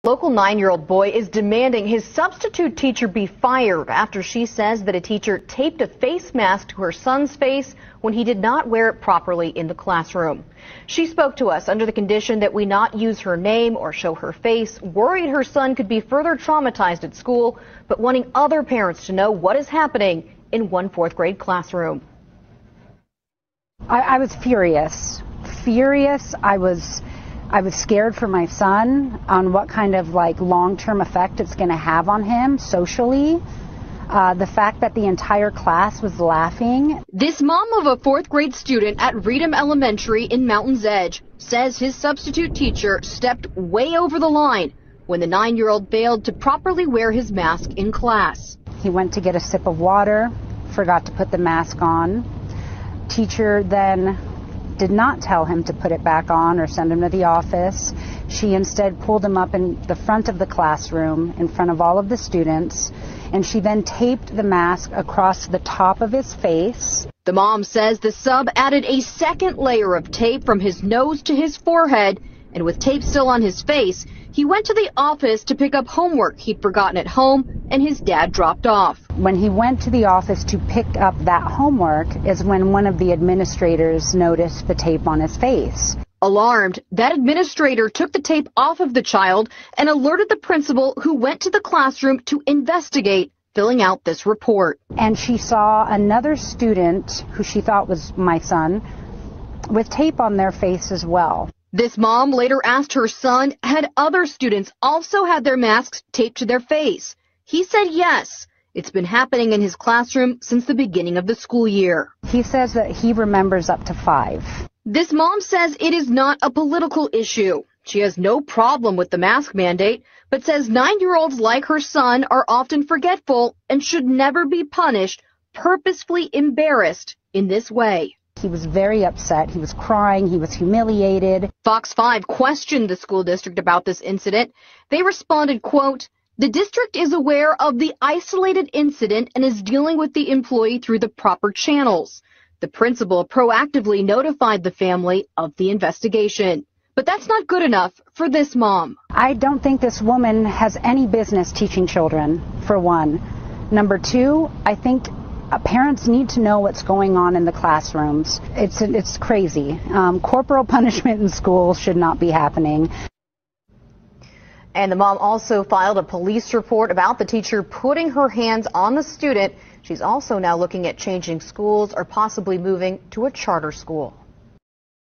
Local 9-year-old boy is demanding his substitute teacher be fired after she says that a teacher taped a face mask to her son's face when he did not wear it properly in the classroom. She spoke to us under the condition that we not use her name or show her face, worried her son could be further traumatized at school, but wanting other parents to know what is happening in one fourth-grade classroom. I was furious. I was scared for my son on what kind of long-term effect it's going to have on him socially. The fact that the entire class was laughing. This mom of a fourth-grade student at Reedham Elementary in Mountain's Edge says his substitute teacher stepped way over the line when the 9-year-old failed to properly wear his mask in class. He went to get a sip of water, forgot to put the mask on. Teacher then did not tell him to put it back on or send him to the office. She instead pulled him up in the front of the classroom in front of all of the students, and she then taped the mask across the top of his face. The mom says the sub added a second layer of tape from his nose to his forehead, and with tape still on his face, he went to the office to pick up homework he'd forgotten at home and his dad dropped off. When he went to the office to pick up that homework is when one of the administrators noticed the tape on his face. Alarmed, that administrator took the tape off of the child and alerted the principal, who went to the classroom to investigate, filling out this report. And she saw another student who she thought was my son with tape on their face as well. This mom later asked her son had other students also had their masks taped to their face. He said yes. It's been happening in his classroom since the beginning of the school year. He says that he remembers up to 5. This mom says it is not a political issue. She has no problem with the mask mandate, but says 9-year-olds like her son are often forgetful and should never be punished, purposefully embarrassed in this way. He was very upset. He was crying. He was humiliated. Fox 5 questioned the school district about this incident. They responded, quote, "The district is aware of the isolated incident and is dealing with the employee through the proper channels. The principal proactively notified the family of the investigation." But that's not good enough for this mom. I don't think this woman has any business teaching children, for one. Number 2, I think parents need to know what's going on in the classrooms. It's crazy. Corporal punishment in school should not be happening. And the mom also filed a police report about the teacher putting her hands on the student. She's also now looking at changing schools or possibly moving to a charter school.